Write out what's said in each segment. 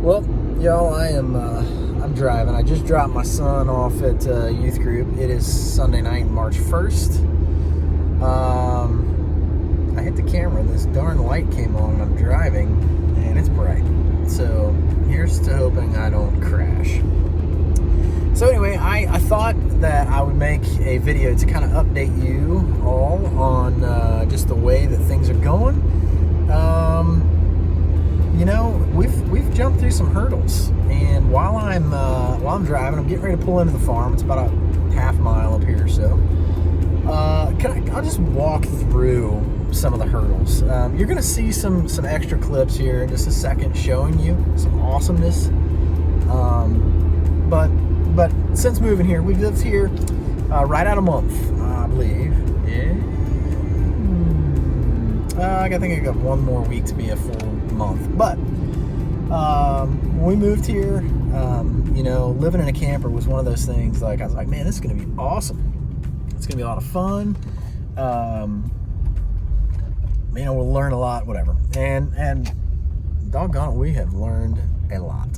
Well, y'all, I'm driving. I just dropped my son off at youth group. It is Sunday night, March 1st. I hit the camera. This darn light came on and I'm driving, and it's bright. So here's to hoping I don't crash. So anyway, I thought that I would make a video to kind of update you all on just the way that things are going. You know, we've jumped through some hurdles, and while I'm driving, I'm getting ready to pull into the farm. It's about a half mile up here or so. I'll just walk through some of the hurdles. You're going to see some extra clips here in just a second, showing you some awesomeness. But since moving here, we've lived here right at a month, I believe. Yeah. I think I got one more week to be a full month. But when we moved here, you know, living in a camper was one of those things. Like, I was like, man, this is going to be awesome. It's going to be a lot of fun. You know, we'll learn a lot, whatever. And doggone it, we have learned a lot.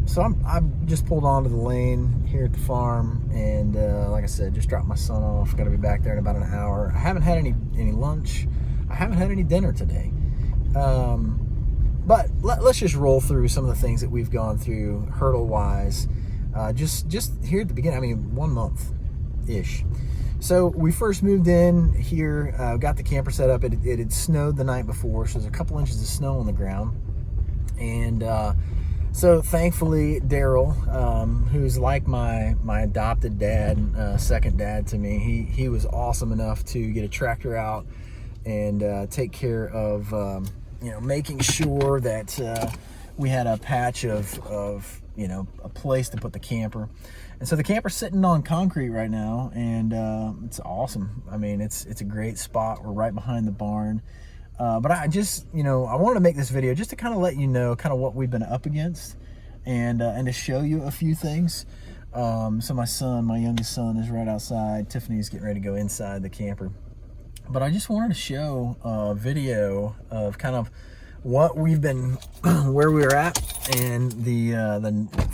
So I've just pulled onto the lane here at the farm, and like I said, just dropped my son off. Got to be back there in about an hour. I haven't had any lunch. I haven't had any dinner today. But let's just roll through some of the things that we've gone through hurdle-wise. Just here at the beginning. I mean, 1 month-ish. So we first moved in here, got the camper set up. It had snowed the night before, so there's a couple inches of snow on the ground, and so thankfully, Daryl, who's like my adopted dad, second dad to me, he was awesome enough to get a tractor out and take care of, you know, making sure that we had a patch of, you know, a place to put the camper. And so the camper's sitting on concrete right now, and it's awesome. I mean, it's a great spot. We're right behind the barn. But I just, you know, I wanted to make this video just to kind of let you know kind of what we've been up against, and to show you a few things. So my youngest son is right outside. Tiffany's getting ready to go inside the camper. But I just wanted to show a video of kind of what we've been, where we're at, and the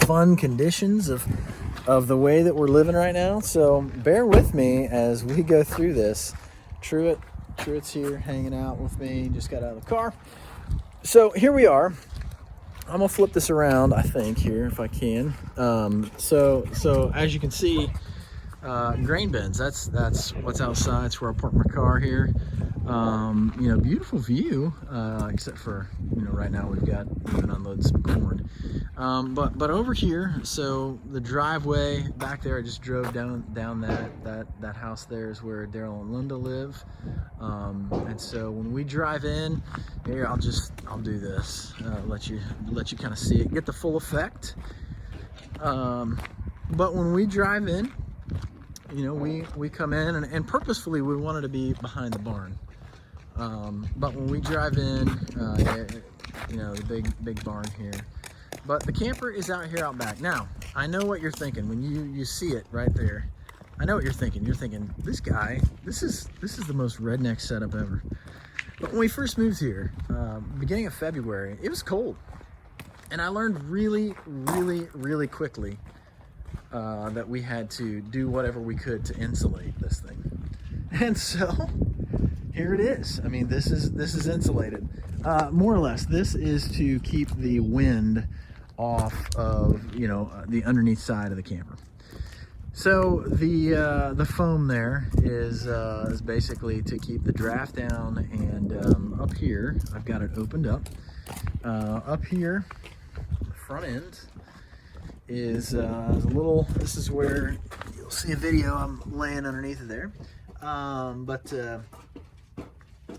fun conditions of the way that we're living right now. So bear with me as we go through this. Truett's here hanging out with me, just got out of the car. So here we are. I'm gonna flip this around, I think, here if I can. So as you can see, grain bins, that's what's outside. It's where I park my car here. You know, beautiful view, except for, you know, right now we've got even unloaded some corn. But over here, so the driveway back there, I just drove down that house there is where Daryl and Linda live. And so when we drive in here, I'll do this, let you kind of see it, get the full effect. But when we drive in, you know, we come in, and purposefully we wanted to be behind the barn. But when we drive in, you know, the big barn here. But the camper is out here out back. Now, I know what you're thinking when you see it right there. I know what you're thinking. You're thinking, this guy, this is the most redneck setup ever. But when we first moved here, beginning of February, it was cold. And I learned really, really, really quickly that we had to do whatever we could to insulate this thing. And so here it is. I mean, this is insulated. More or less, this is to keep the wind off of, you know, the underneath side of the camper. So the foam there is basically to keep the draft down, and up here, I've got it opened up. Up here, the front end is a little, this is where you'll see a video, I'm laying underneath it there.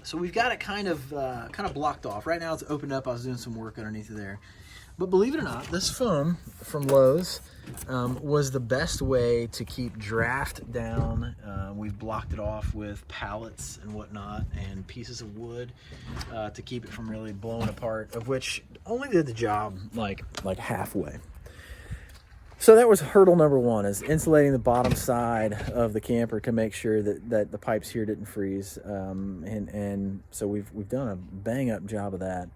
So we've got it kind of blocked off. Right now it's opened up. I was doing some work underneath of there. But believe it or not, this foam from Lowe's was the best way to keep draft down. We've blocked it off with pallets and whatnot and pieces of wood to keep it from really blowing apart, of which only did the job like halfway. So that was hurdle number one, is insulating the bottom side of the camper to make sure that the pipes here didn't freeze. And so we've done a bang up job of that.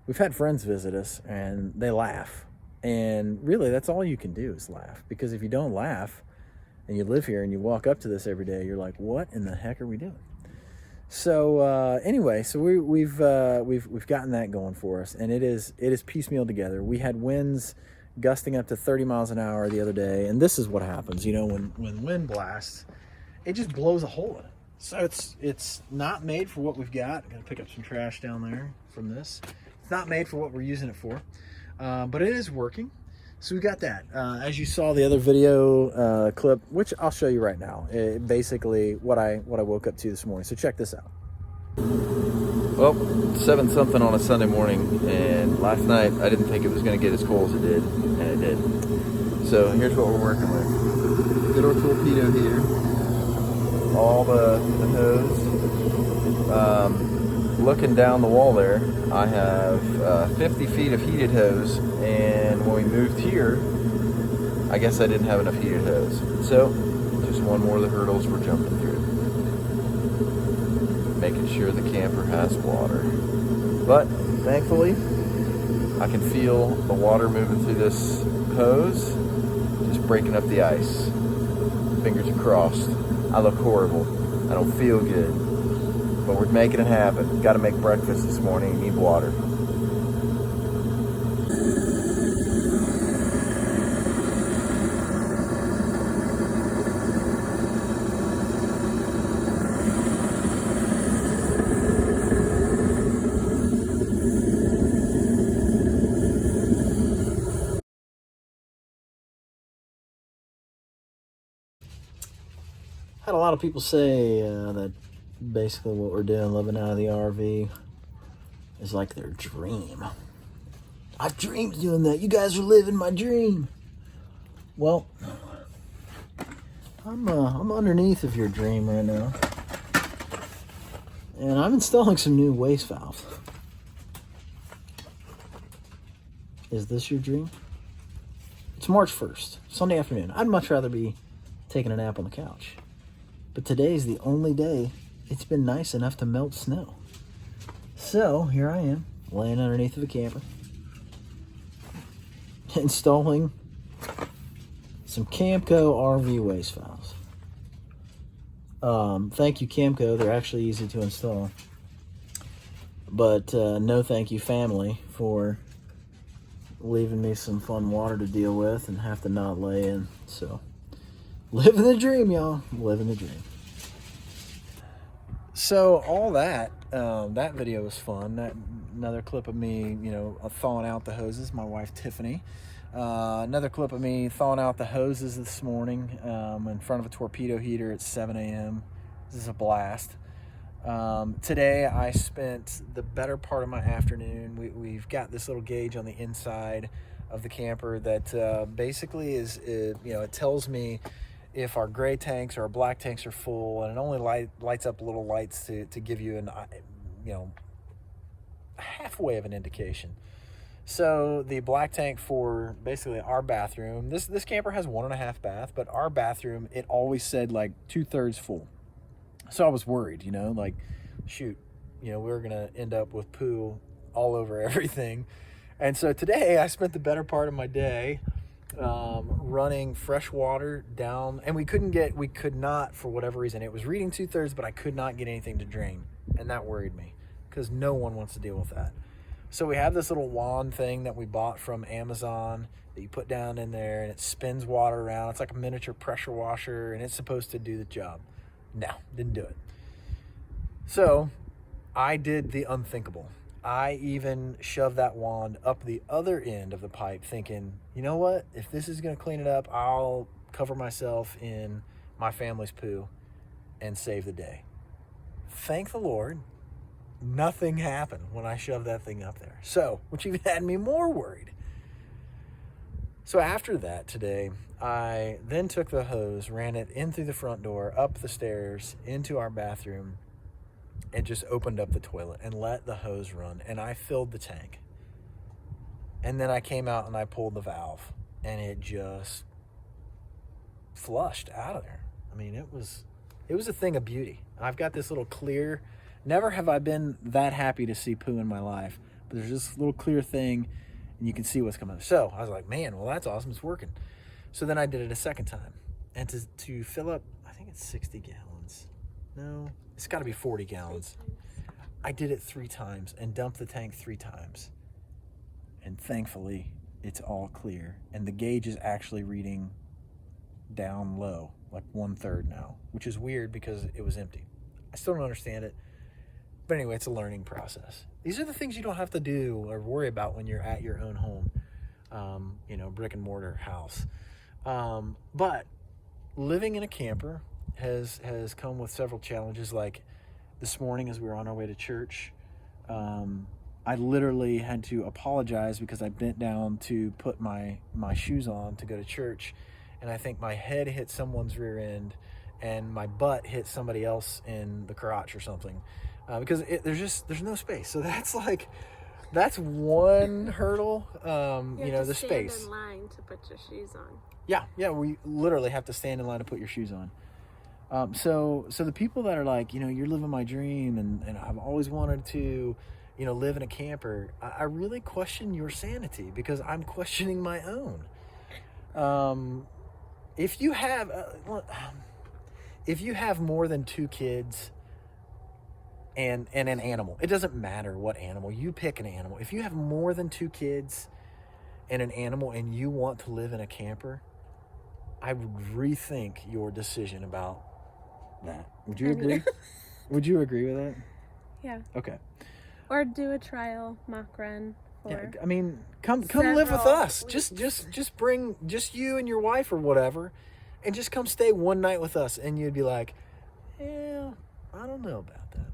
we've had friends visit us and they laugh. And really, that's all you can do is laugh. Because if you don't laugh and you live here and you walk up to this every day, you're like, what in the heck are we doing? So anyway, so we've gotten that going for us, and it is piecemeal together. We had winds gusting up to 30 miles an hour the other day, and this is what happens, you know, when wind blasts, it just blows a hole in it. So it's not made for what we've got. I'm gonna pick up some trash down there from this. It's not made for what we're using it for, but it is working. So we got that. As you saw the other video clip, which I'll show you right now, basically what I woke up to this morning. So check this out. Well, 7 something on a Sunday morning, and last night I didn't think it was going to get as cold as it did, and it did. So here's what we're working with. Good old torpedo here. All the hose. Looking down the wall there, I have 50 feet of heated hose, and when we moved here, I guess I didn't have enough heated hose. So, just one more of the hurdles we're jumping through. Making sure the camper has water. But, thankfully, I can feel the water moving through this hose, just breaking up the ice. Fingers are crossed. I look horrible. I don't feel good. But we're making it happen. Got to make breakfast this morning. Need water. Had a lot of people say that basically what we're doing, living out of the RV, is like their dream. I dreamed doing that. You guys are living my dream. Well, I'm underneath of your dream right now, and I'm installing some new waste valves. Is this your dream? It's March 1st, Sunday afternoon. I'd much rather be taking a nap on the couch, but today's the only day it's been nice enough to melt snow. So here I am, laying underneath of a camper, installing some Camco RV waste valves. Thank you, Camco. They're actually easy to install. But no thank you, family, for leaving me some fun water to deal with and have to not lay in. So, living the dream, y'all. Living the dream. So all that video was fun. That another clip of me, you know, thawing out the hoses. My wife Tiffany. Another clip of me thawing out the hoses this morning in front of a torpedo heater at 7 a.m. This is a blast. Today I spent the better part of my afternoon. We've got this little gauge on the inside of the camper that basically it tells me if our gray tanks or our black tanks are full, and it only lights up little lights to give you an halfway of an indication. So the black tank for basically our bathroom, this camper has 1.5 bath, but our bathroom, it always said like 2/3 full. So I was worried, like, shoot, we're gonna end up with poo all over everything. And so today I spent the better part of my day running fresh water down, and we could not, for whatever reason, it was reading 2/3, but I could not get anything to drain, and that worried me because no one wants to deal with that. So we have this little wand thing that we bought from Amazon that you put down in there, and it spins water around. It's like a miniature pressure washer, and it's supposed to do the job. No, didn't do it. So I did the unthinkable. I even shoved that wand up the other end of the pipe thinking, you know what? If this is going to clean it up, I'll cover myself in my family's poo and save the day. Thank the Lord, nothing happened when I shoved that thing up there. So, which even had me more worried. So after that today, I then took the hose, ran it in through the front door, up the stairs, into our bathroom, and just opened up the toilet and let the hose run, and I filled the tank. And then I came out and I pulled the valve, and it just flushed out of there. I mean, it was a thing of beauty. I've got this little clear, never have I been that happy to see poo in my life, but there's this little clear thing, and you can see what's coming. So I was like, man, well, that's awesome. It's working. So then I did it a second time. And to fill up, I think it's 60 gallons. No, it's got to be 40 gallons. I did it 3 times and dumped the tank 3 times. And thankfully, it's all clear. And the gauge is actually reading down low, like 1/3 now, which is weird because it was empty. I still don't understand it. But anyway, it's a learning process. These are the things you don't have to do or worry about when you're at your own home, brick and mortar house. But living in a camper has come with several challenges. Like this morning as we were on our way to church, I literally had to apologize because I bent down to put my shoes on to go to church. And I think my head hit someone's rear end and my butt hit somebody else in the crotch or something. Because there's no space. So that's one hurdle, the space. Stand in line to put your shoes on. Yeah, we literally have to stand in line to put your shoes on. So the people that are like, you're living my dream and I've always wanted to, live in a camper, I really question your sanity because I'm questioning my own. If you have more than 2 kids and an animal, it doesn't matter what animal, you pick an animal. If you have more than 2 kids and an animal and you want to live in a camper, I would rethink your decision about that. Would you agree? Would you agree with that? Yeah. Okay. Or do a trial mock run. Yeah, I mean, come live with us. Just bring you and your wife or whatever, and just come stay one night with us. And you'd be like, yeah, I don't know about that.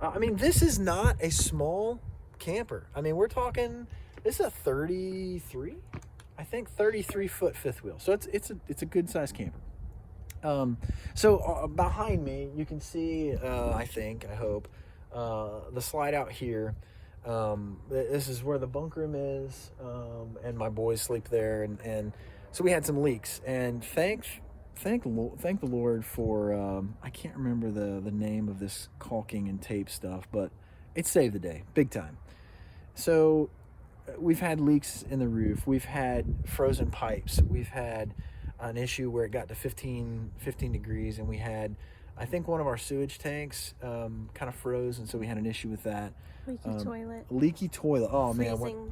I mean, this is not a small camper. I mean, we're talking. This is a 33 foot fifth wheel. So it's a good sized camper. So behind me, you can see, I hope, the slide out here. This is where the bunk room is, and my boys sleep there. And so we had some leaks, and thank the Lord for, I can't remember the name of this caulking and tape stuff, but it saved the day big time. So we've had leaks in the roof. We've had frozen pipes. We've had an issue where it got to 15 degrees, and we had, I think, one of our sewage tanks kind of froze, and so we had an issue with that. Leaky toilet. Oh, man. On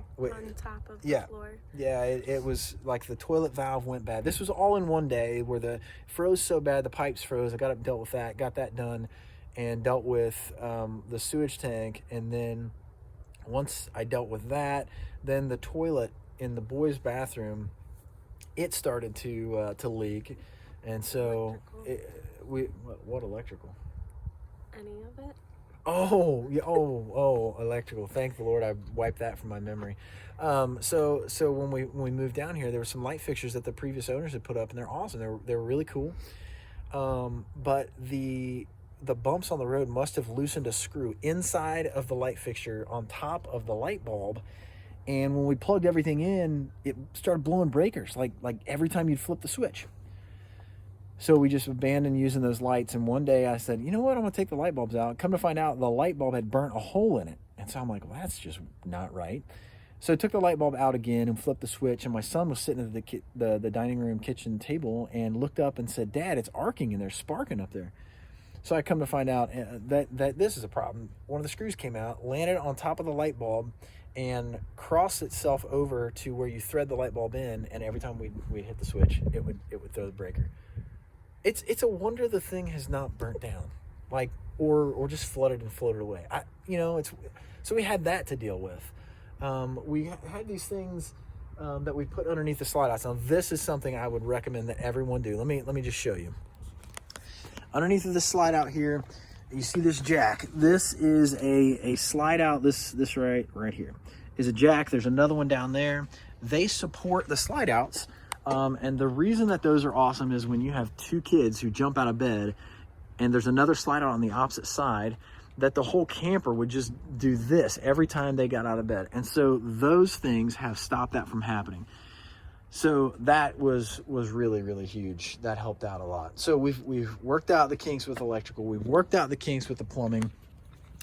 top of the floor. Yeah, it was like the toilet valve went bad. This was all in one day where the froze so bad, the pipes froze. I got up and dealt with that, got that done, and dealt with the sewage tank. And then once I dealt with that, then the toilet in the boys' bathroom, it started to leak. And so what electrical? Any of it? Oh, electrical. Thank the Lord I wiped that from my memory. So when we moved down here, there were some light fixtures that the previous owners had put up, and they're awesome. They were really cool. But the bumps on the road must have loosened a screw inside of the light fixture on top of the light bulb. And when we plugged everything in, it started blowing breakers, like every time you'd flip the switch. So we just abandoned using those lights. And one day I said, you know what? I'm going to take the light bulbs out. Come to find out, the light bulb had burnt a hole in it. And so I'm like, well, that's just not right. So I took the light bulb out again and flipped the switch. And my son was sitting at the dining room kitchen table and looked up and said, Dad, it's arcing and there's sparking up there. So I come to find out that this is a problem. One of the screws came out, landed on top of the light bulb, and crossed itself over to where you thread the light bulb in. And every time we hit the switch, it would throw the breaker. It's a wonder the thing has not burnt down, or just flooded and floated away. So we had that to deal with. We had these things that we put underneath the slide outs. Now this is something I would recommend that everyone do. Let me just show you. Underneath of this slide out here, you see this jack. This is a slide out. This right here is a jack. There's another one down there. They support the slide outs. And the reason that those are awesome is when you have 2 kids who jump out of bed and there's another slide out on the opposite side, that the whole camper would just do this every time they got out of bed. And so those things have stopped that from happening. So that was really, really huge. That helped out a lot. So we've worked out the kinks with electrical. We've worked out the kinks with the plumbing.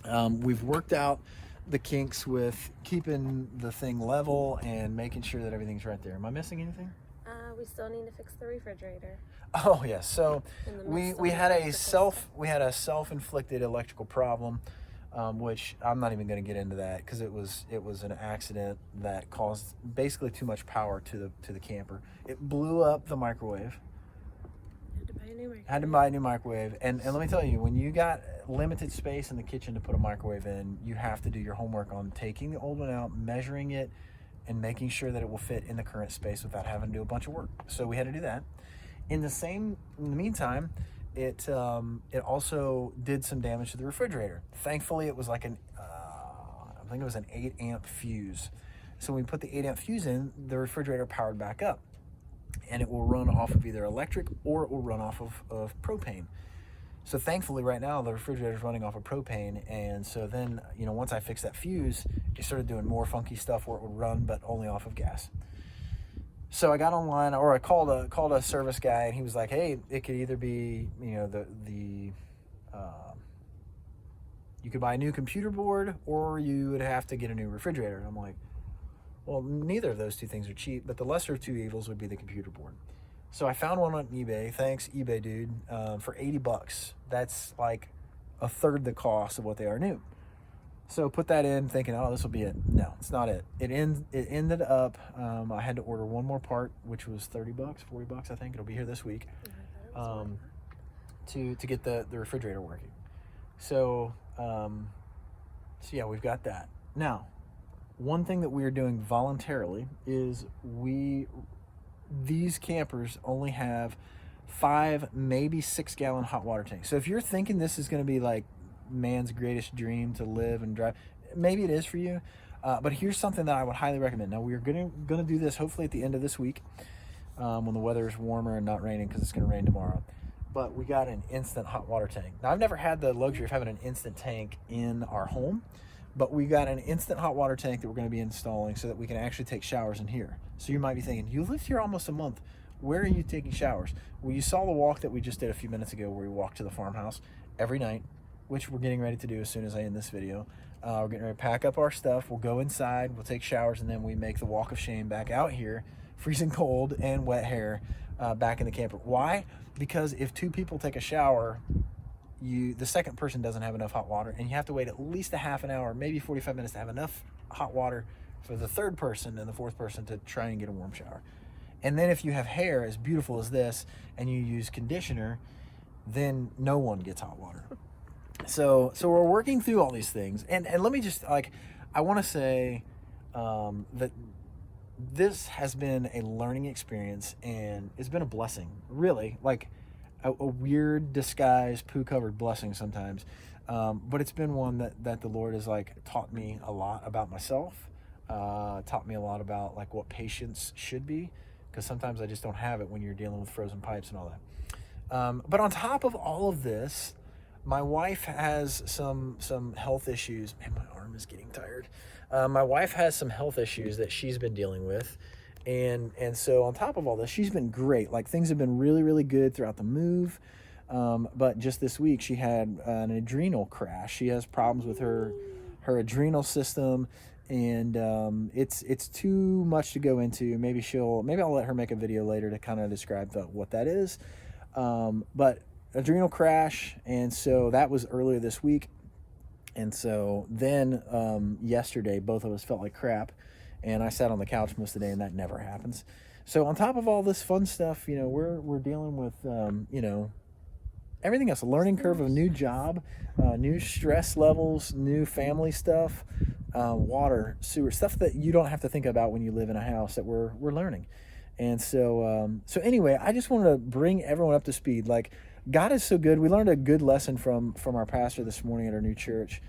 We've worked out the kinks with keeping the thing level and making sure that everything's right there. Am I missing anything? We still need to fix the refrigerator. Oh yes. So we had a a self-inflicted electrical problem, which I'm not even going to get into that because it was an accident that caused basically too much power to the camper. It blew up the microwave. Had to buy a new microwave. And let me tell you, when you got limited space in the kitchen to put a microwave in, you have to do your homework on taking the old one out, measuring it, and making sure that it will fit in the current space without having to do a bunch of work. So we had to do that. In the meantime, it also did some damage to the refrigerator. Thankfully, it was like I think it was an 8 amp fuse. So when we put the 8 amp fuse in, the refrigerator powered back up. And it will run off of either electric or it will run off of propane. So thankfully right now the refrigerator is running off of propane, and so then, you know, once I fixed that fuse, it started doing more funky stuff where it would run but only off of gas. So I got online, or I called a service guy, and he was like, hey, it could either be, you know, you could buy a new computer board or you would have to get a new refrigerator. And I'm like, well, neither of those two things are cheap, but the lesser of two evils would be the computer board. So I found one on eBay. Thanks, eBay dude, for $80. That's like a third the cost of what they are new. So put that in, thinking, oh, this will be it. No, it's not it. It ended up, I had to order one more part, which was $30, $40, I think. It'll be here this week, to get the refrigerator working. So yeah, we've got that. Now, one thing that we are doing voluntarily is these campers only have 5, maybe 6 gallon hot water tanks. So if you're thinking this is going to be like man's greatest dream to live and drive, maybe it is for you. But here's something that I would highly recommend. Now, we're going to do this hopefully at the end of this week, when the weather is warmer and not raining, because it's going to rain tomorrow. But we got an instant hot water tank. Now, I've never had the luxury of having an instant tank in our home, but we got an instant hot water tank that we're going to be installing so that we can actually take showers in here. So you might be thinking, you lived here almost a month. Where are you taking showers? Well, you saw the walk that we just did a few minutes ago where we walked to the farmhouse every night, which we're getting ready to do as soon as I end this video. We're getting ready to pack up our stuff. We'll go inside, we'll take showers, and then we make the walk of shame back out here, freezing cold and wet hair, back in the camper. Why? Because if 2 people take a shower, the second person doesn't have enough hot water, and you have to wait at least a half an hour, maybe 45 minutes to have enough hot water for the third person and the fourth person to try and get a warm shower. And then if you have hair as beautiful as this and you use conditioner, then no one gets hot water. So we're working through all these things, and let me just, like, I want to say that this has been a learning experience, and it's been a blessing, really, like a weird disguised poo-covered blessing sometimes, but it's been one that the Lord has, like, taught me a lot about myself, taught me a lot about, like, what patience should be, because sometimes I just don't have it when you're dealing with frozen pipes and all that. But on top of all of this, my wife has some health issues. Man, my arm is getting tired. My wife has some health issues that she's been dealing with. And so on top of all this, she's been great. Like, things have been really, really good throughout the move. But just this week, she had an adrenal crash. She has problems with her adrenal system. And it's too much to go into. Maybe I'll let her make a video later to kind of describe what that is. But adrenal crash, and so that was earlier this week, and so then yesterday both of us felt like crap, and I sat on the couch most of the day, and that never happens. So on top of all this fun stuff, you know, we're dealing with you know, everything else, a learning curve of a new job, new stress levels, new family stuff, water, sewer, stuff that you don't have to think about when you live in a house, that we're learning. And so anyway, I just wanted to bring everyone up to speed. Like, God is so good. We learned a good lesson from our pastor this morning at our new church.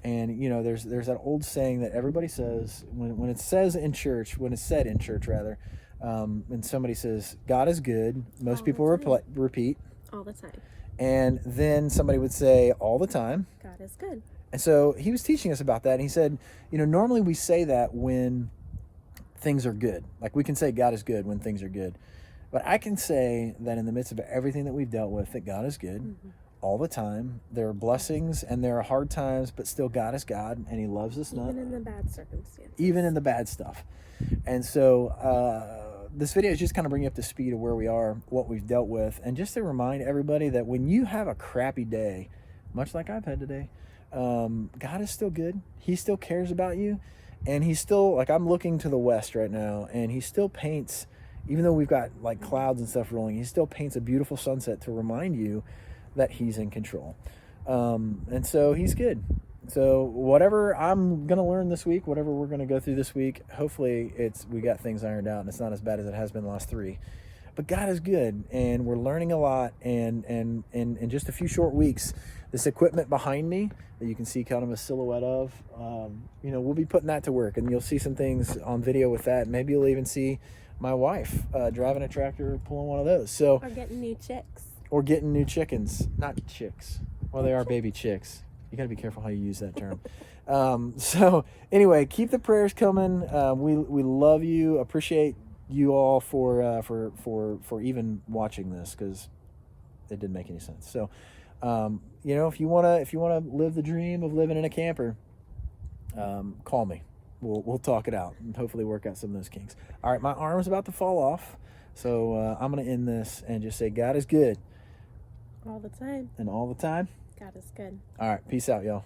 And, you know, there's that old saying that everybody says when it's said in church, rather, and somebody says, God is good, most people repeat. All the time. And then somebody would say, all the time. God is good. And so he was teaching us about that. And he said, you know, normally we say that when things are good. Like, we can say God is good when things are good. But I can say that in the midst of everything that we've dealt with, that God is good all the time. There are blessings and there are hard times, but still God is God, and he loves us. Even in the bad circumstances. Even in the bad stuff. And so this video is just kind of bring you up to speed of where we are, what we've dealt with, and just to remind everybody that when you have a crappy day, much like I've had today, God is still good. He still cares about you. And he's still, like, I'm looking to the west right now, and he still paints, even though we've got like clouds and stuff rolling, he still paints a beautiful sunset to remind you that he's in control. And so he's good. So whatever I'm going to learn this week, whatever we're going to go through this week, hopefully we got things ironed out and it's not as bad as it has been the last 3. But God is good, and we're learning a lot. And in just a few short weeks, this equipment behind me that you can see kind of a silhouette of, we'll be putting that to work, and you'll see some things on video with that. Maybe you'll even see my wife driving a tractor, pulling one of those. So, or getting new chicks. Or getting new chickens, not chicks. Well, they are baby chicks. You got to be careful how you use that term. So anyway, keep the prayers coming. We love you. Appreciate you all for even watching this, because it didn't make any sense. So, if you wanna live the dream of living in a camper, call me. We'll talk it out and hopefully work out some of those kinks. All right, my arm's about to fall off, so I'm gonna end this and just say God is good all the time. and all the time. God is good. All right, peace out, y'all.